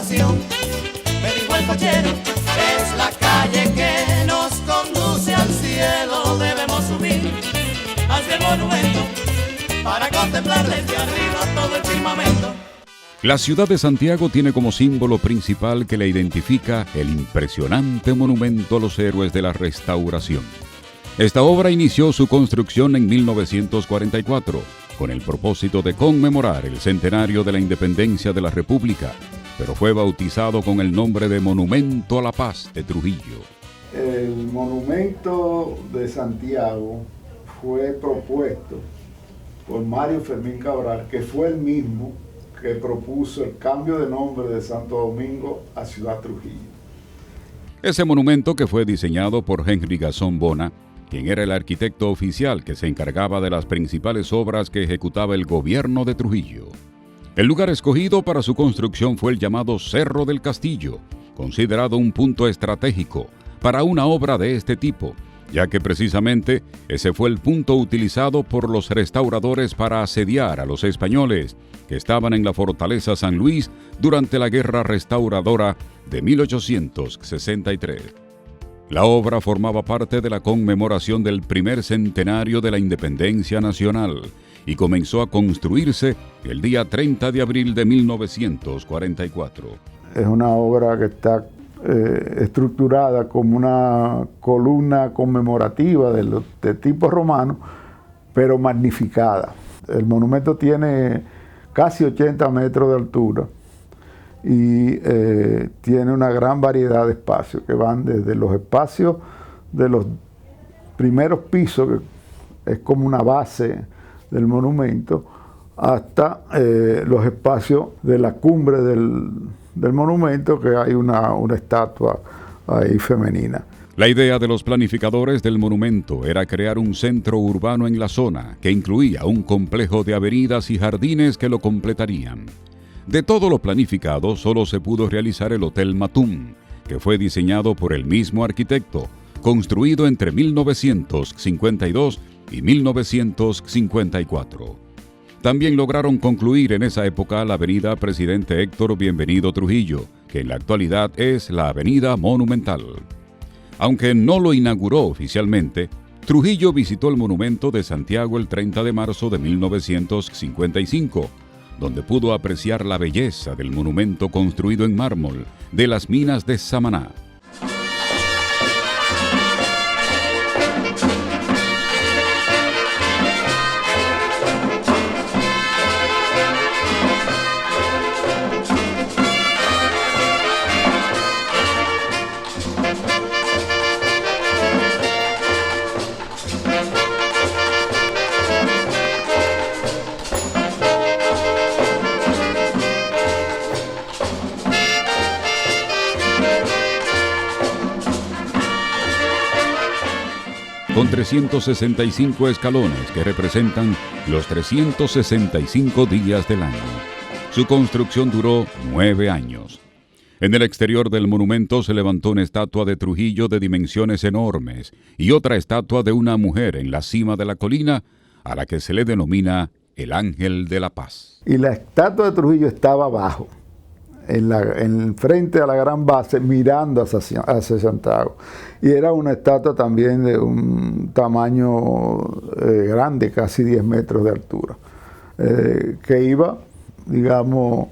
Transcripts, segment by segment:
estación. Me dijo el cochero, es la calle que nos conduce al cielo. Debemos subir hacia el monumento para contemplar desde arriba todo el firmamento. La ciudad de Santiago tiene como símbolo principal que la identifica el impresionante monumento a los héroes de la Restauración. Esta obra inició su construcción en 1944, con el propósito de conmemorar el centenario de la independencia de la República, pero fue bautizado con el nombre de Monumento a la Paz de Trujillo. El monumento de Santiago fue propuesto por Mario Fermín Cabral, que fue el mismo que propuso el cambio de nombre de Santo Domingo a Ciudad Trujillo. Ese monumento, que fue diseñado por Henry Gasón Bona, quien era el arquitecto oficial que se encargaba de las principales obras que ejecutaba el gobierno de Trujillo. El lugar escogido para su construcción fue el llamado Cerro del Castillo, considerado un punto estratégico para una obra de este tipo, ya que precisamente ese fue el punto utilizado por los restauradores para asediar a los españoles que estaban en la fortaleza San Luis durante la Guerra Restauradora de 1863. La obra formaba parte de la conmemoración del primer centenario de la independencia nacional y comenzó a construirse el día 30 de abril de 1944. Es una obra que está estructurada como una columna conmemorativa de tipo romano, pero magnificada. El monumento tiene casi 80 metros de altura y tiene una gran variedad de espacios que van desde los espacios de los primeros pisos, que es como una base del monumento, hasta los espacios de la cumbre del monumento, que hay una estatua ahí femenina. La idea de los planificadores del monumento era crear un centro urbano en la zona que incluía un complejo de avenidas y jardines que lo completarían. De todo lo planificado, solo se pudo realizar el Hotel Matún, que fue diseñado por el mismo arquitecto, construido entre 1952 y 1954. También lograron concluir en esa época la avenida Presidente Héctor Bienvenido Trujillo, que en la actualidad es la Avenida Monumental. Aunque no lo inauguró oficialmente, Trujillo visitó el monumento de Santiago el 30 de marzo de 1955, donde pudo apreciar la belleza del monumento construido en mármol de las minas de Samaná. Con 365 escalones que representan los 365 días del año. Su construcción duró 9 años. En el exterior del monumento se levantó una estatua de Trujillo de dimensiones enormes y otra estatua de una mujer en la cima de la colina, a la que se le denomina el Ángel de la Paz. Y la estatua de Trujillo estaba abajo, en frente a la gran base, mirando hacia Santiago. Y era una estatua también de un tamaño grande, casi 10 metros de altura, que iba, digamos,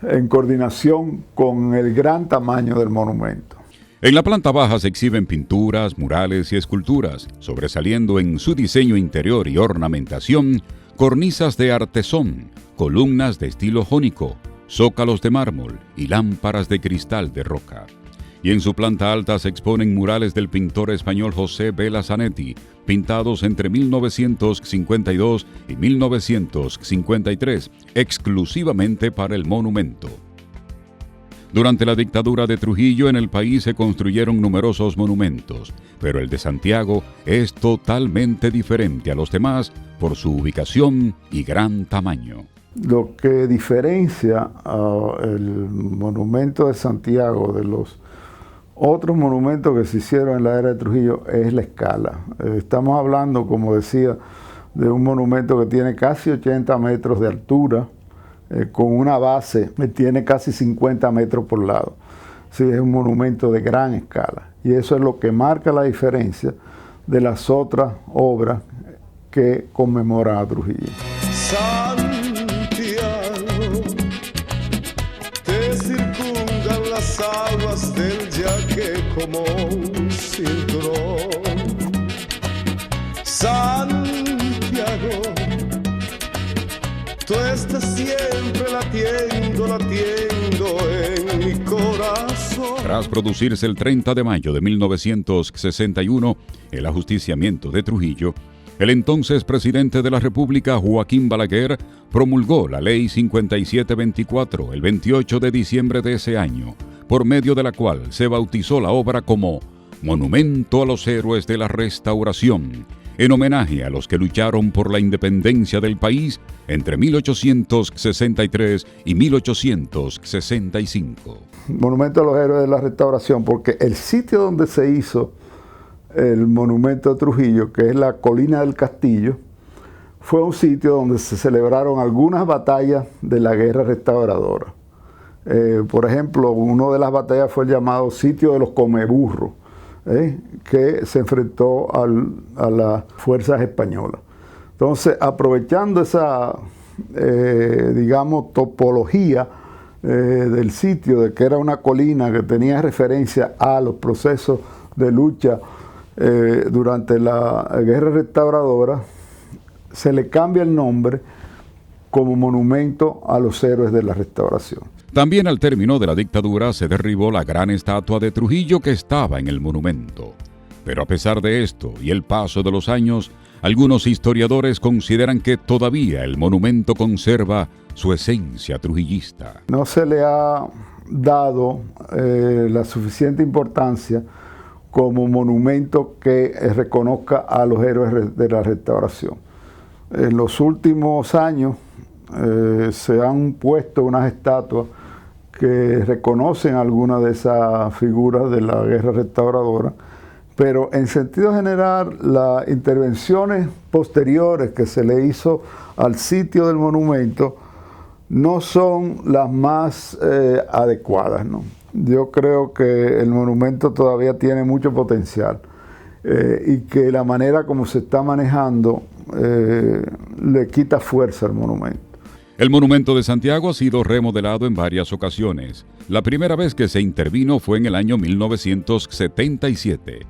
en coordinación con el gran tamaño del monumento. En la planta baja se exhiben pinturas, murales y esculturas, sobresaliendo en su diseño interior y ornamentación, cornisas de artesón, columnas de estilo jónico, zócalos de mármol y lámparas de cristal de roca. Y en su planta alta se exponen murales del pintor español José Vela Zanetti, pintados entre 1952 y 1953, exclusivamente para el monumento. Durante la dictadura de Trujillo en el país se construyeron numerosos monumentos, pero el de Santiago es totalmente diferente a los demás por su ubicación y gran tamaño. Lo que diferencia el monumento de Santiago de los otros monumentos que se hicieron en la era de Trujillo es la escala. Estamos hablando, como decía, de un monumento que tiene casi 80 metros de altura, con una base que tiene casi 50 metros por lado. Sí, es un monumento de gran escala. Y eso es lo que marca la diferencia de las otras obras que conmemoran a Trujillo. Santiago, te circundan las aguas del Yaque como un cinturón. Santiago, tú estás siempre latiendo, latiendo en mi corazón. Tras producirse el 30 de mayo de 1961 el ajusticiamiento de Trujillo, el entonces presidente de la República, Joaquín Balaguer, promulgó la Ley 5724 el 28 de diciembre de ese año, por medio de la cual se bautizó la obra como Monumento a los Héroes de la Restauración, en homenaje a los que lucharon por la independencia del país entre 1863 y 1865. Monumento a los Héroes de la Restauración, porque el sitio donde se hizo el monumento de Trujillo, que es la Colina del Castillo, fue un sitio donde se celebraron algunas batallas de la guerra restauradora. Por ejemplo, una de las batallas fue el llamado Sitio de los Comeburros, que se enfrentó a las fuerzas españolas. Entonces, aprovechando esa, digamos, topología del sitio, de que era una colina que tenía referencia a los procesos de lucha durante la guerra restauradora, se le cambia el nombre como Monumento a los Héroes de la Restauración. También al término de la dictadura se derribó la gran estatua de Trujillo que estaba en el monumento. Pero a pesar de esto y el paso de los años, algunos historiadores consideran que todavía el monumento conserva su esencia trujillista. No se le ha dado la suficiente importancia como monumento que reconozca a los héroes de la restauración. En los últimos años se han puesto unas estatuas que reconocen algunas de esas figuras de la guerra restauradora, pero en sentido general las intervenciones posteriores que se le hizo al sitio del monumento no son las más adecuadas, ¿no? Yo creo que el monumento todavía tiene mucho potencial y que la manera como se está manejando le quita fuerza al monumento. El Monumento de Santiago ha sido remodelado en varias ocasiones. La primera vez que se intervino fue en el año 1977.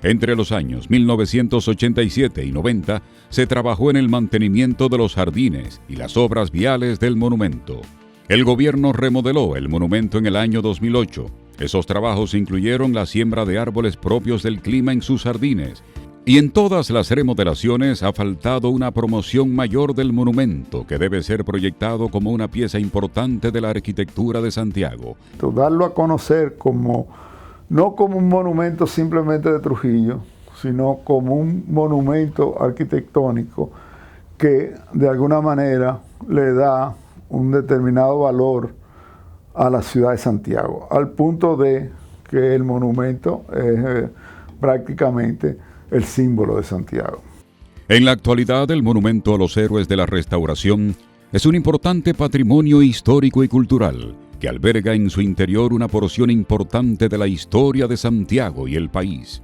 Entre los años 1987 y 90 se trabajó en el mantenimiento de los jardines y las obras viales del monumento. El gobierno remodeló el monumento en el año 2008. Esos trabajos incluyeron la siembra de árboles propios del clima en sus jardines. Y en todas las remodelaciones ha faltado una promoción mayor del monumento, que debe ser proyectado como una pieza importante de la arquitectura de Santiago. Darlo a conocer como, no como un monumento simplemente de Trujillo, sino como un monumento arquitectónico que de alguna manera le da un determinado valor a la ciudad de Santiago, al punto de que el monumento es prácticamente el símbolo de Santiago. En la actualidad, el Monumento a los Héroes de la Restauración es un importante patrimonio histórico y cultural que alberga en su interior una porción importante de la historia de Santiago y el país.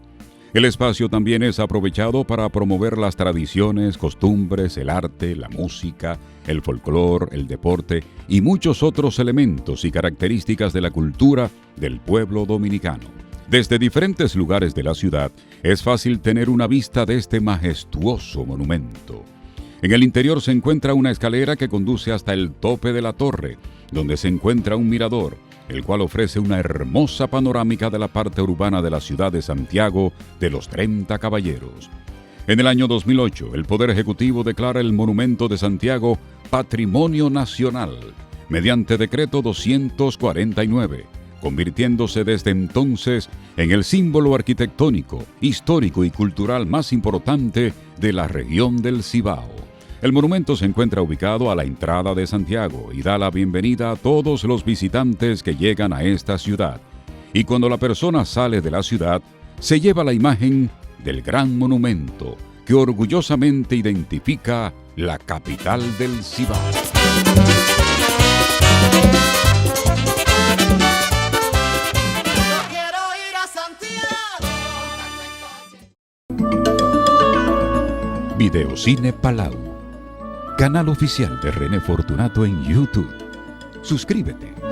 El espacio también es aprovechado para promover las tradiciones, costumbres, el arte, la música, el folclore, el deporte y muchos otros elementos y características de la cultura del pueblo dominicano. Desde diferentes lugares de la ciudad es fácil tener una vista de este majestuoso monumento. En el interior se encuentra una escalera que conduce hasta el tope de la torre, donde se encuentra un mirador, el cual ofrece una hermosa panorámica de la parte urbana de la ciudad de Santiago de los 30 Caballeros. En el año 2008, el Poder Ejecutivo declara el Monumento de Santiago Patrimonio Nacional, mediante Decreto 249, convirtiéndose desde entonces en el símbolo arquitectónico, histórico y cultural más importante de la región del Cibao. El monumento se encuentra ubicado a la entrada de Santiago y da la bienvenida a todos los visitantes que llegan a esta ciudad. Y cuando la persona sale de la ciudad, se lleva la imagen del gran monumento que orgullosamente identifica la capital del Cibao. Videocine Palau, canal oficial de René Fortunato en YouTube. Suscríbete.